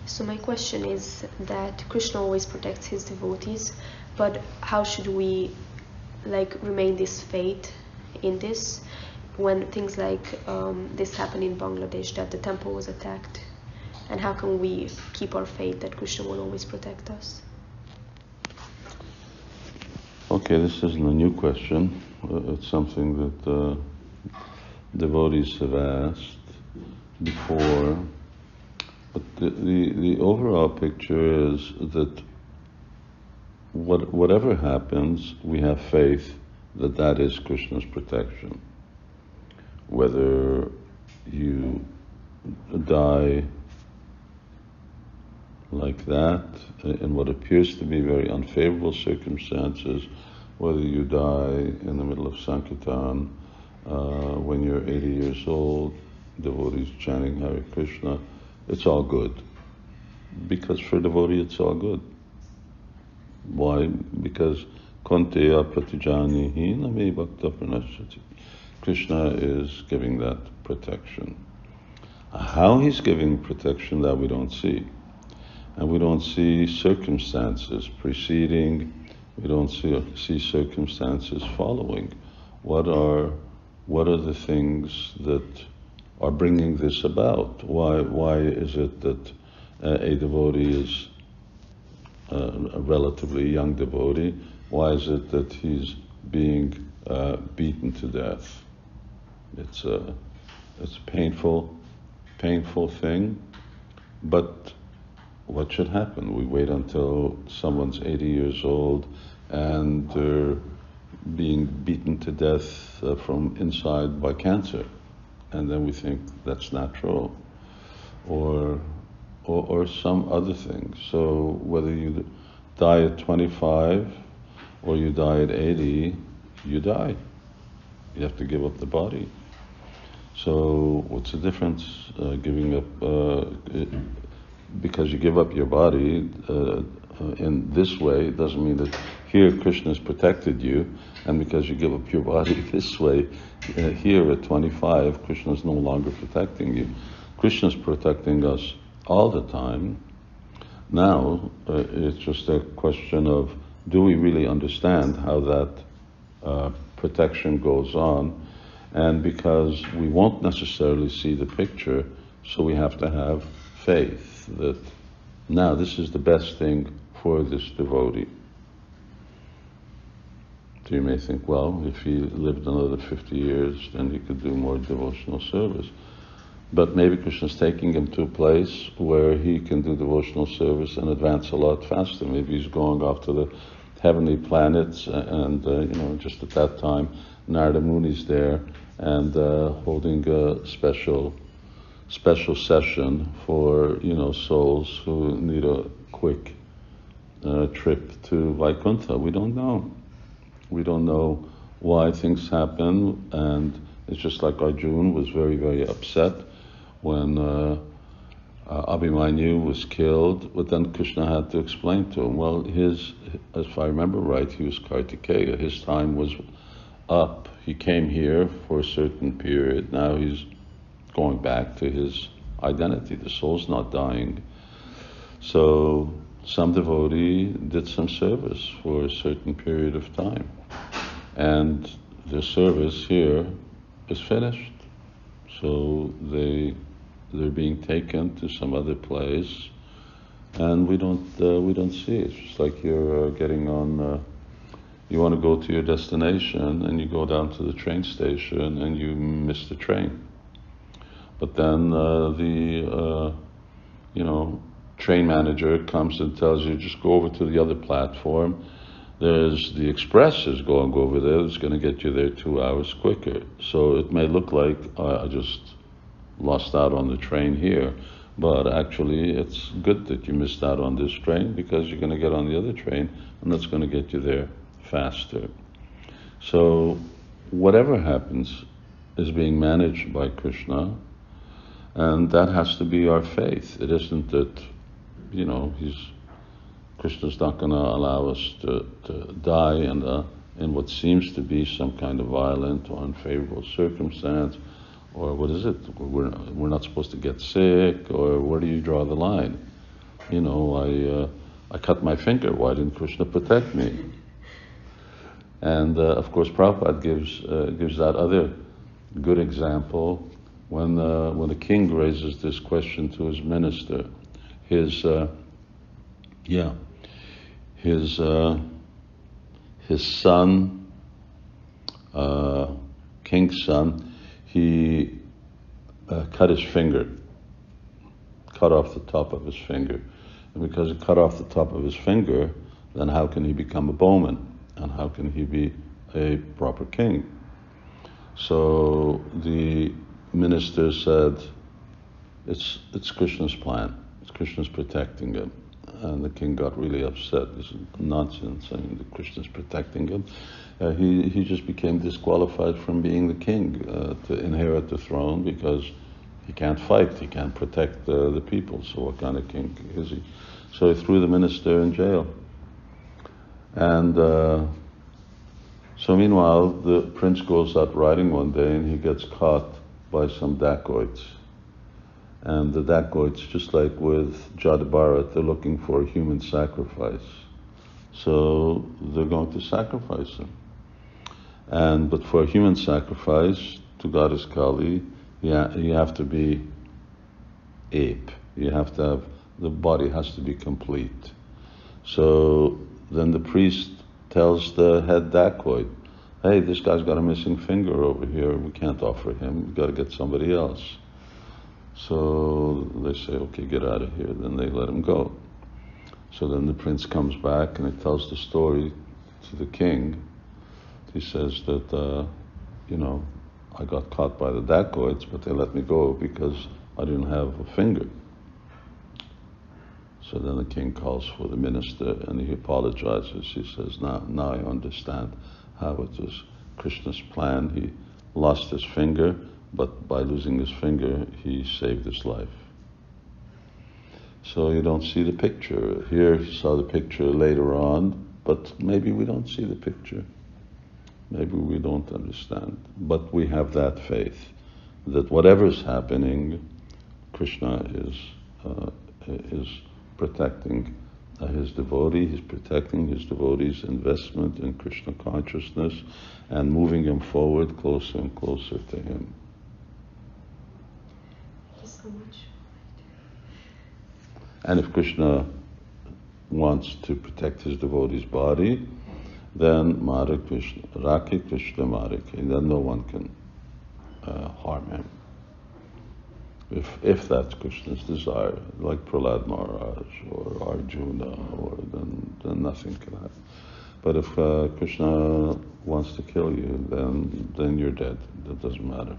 So my question is that Krishna always protects his devotees, but how should we remain this faith in this when things like this happened in Bangladesh, that the temple was attacked? And how can we keep our faith that Krishna will always protect us? Okay, this isn't a new question. It's something that devotees have asked before. But the overall picture is that whatever happens, we have faith that that is Krishna's protection. Whether you die like that, in what appears to be very unfavorable circumstances, whether you die in the middle of Sankirtan, when you're 80 years old, devotees chanting Hare Krishna, it's all good. Because for a devotee, it's all good. Why? Because Konteya Pratijanihi Nami Bhakta Pranashati. Krishna is giving that protection. How he's giving protection, that we don't see. And we don't see circumstances preceding, we don't see circumstances following. What are the things that are bringing this about? Why is it that a devotee is a relatively young devotee? Why is it that he's being beaten to death? It's a painful thing, but what should happen? We wait until someone's 80 years old and they're being beaten to death from inside by cancer, and then we think that's natural, or some other thing. So whether you die at 25 or you die at 80, you die. You have to give up the body. So what's the difference? Giving up because you give up your body in this way, it doesn't mean that here Krishna's protected you, and because you give up your body this way, here at 25, Krishna's no longer protecting you. Krishna's protecting us all the time. Now, it's just a question of, do we really understand how that protection goes on? And because we won't necessarily see the picture, so we have to have faith that now this is the best thing for this devotee. So you may think, well, if he lived another 50 years, then he could do more devotional service. But maybe Krishna's taking him to a place where he can do devotional service and advance a lot faster. Maybe he's going off to the heavenly planets, and just at that time, Narada Muni's there and holding a special session for souls who need a quick trip to Vaikuntha. We don't know. We don't know why things happen, and it's just like Arjuna was very, very upset when Abhimanyu was killed, but then Krishna had to explain to him, well, if I remember right, he was Kartikeya, his time was up. He came here for a certain period, now he's going back to his identity. The soul's not dying. So some devotee did some service for a certain period of time, and the service here is finished. So they're being taken to some other place, and we don't see it. It's just like you're getting on. You want to go to your destination, and you go down to the train station, and you miss the train. But then the train manager comes and tells you, just go over to the other platform. There's the express is going over there. It's going to get you there 2 hours quicker. So it may look like I just lost out on the train here, but actually it's good that you missed out on this train, because you're going to get on the other train, and that's going to get you there faster. So whatever happens is being managed by Krishna, and that has to be our faith. It isn't that, Krishna's not going to allow us to die in what seems to be some kind of violent or unfavorable circumstance, or what is it? We're not supposed to get sick, or where do you draw the line? I cut my finger. Why didn't Krishna protect me? And of course, Prabhupada gives that other good example when the king raises this question to his minister. His son, king's son, he cut his finger, cut off the top of his finger. And because he cut off the top of his finger, then how can he become a bowman? And how can he be a proper king? So the minister said, it's Krishna's plan. It's Krishna's protecting him. And the king got really upset. This is nonsense. I mean, Krishna's protecting him. He just became disqualified from being the king to inherit the throne because he can't fight. He can't protect the people. So what kind of king is he? So he threw the minister in jail. And so meanwhile, the prince goes out riding one day and he gets caught by some dacoits. And the dacoits, just like with Jada Bharat, they're looking for a human sacrifice. So they're going to sacrifice him. But for a human sacrifice to Goddess Kali, you have to be ape. You have to have, the body has to be complete. So then the priest tells the head dacoit, hey, this guy's got a missing finger over here. We can't offer him. We've got to get somebody else. So they say, okay, get out of here. Then they let him go. So then the prince comes back and he tells the story to the king. He says that, I got caught by the dacoits, but they let me go because I didn't have a finger. So then the king calls for the minister and he apologizes. He says, now I understand how it was Krishna's plan. He lost his finger, but by losing his finger, he saved his life. So you don't see the picture. Here you saw the picture later on, but maybe we don't see the picture. Maybe we don't understand. But we have that faith that whatever's happening, Krishna is protecting his devotee. He's protecting his devotee's investment in Krishna consciousness and moving him forward closer and closer to him. Thank you so much. And if Krishna wants to protect his devotee's body, then Mara Krishna, Rakhi Krishna Marike, then no one can harm him. If that's Krishna's desire, like Prahlad Maharaj or Arjuna, then nothing can happen. But if Krishna wants to kill you, then you're dead. That doesn't matter.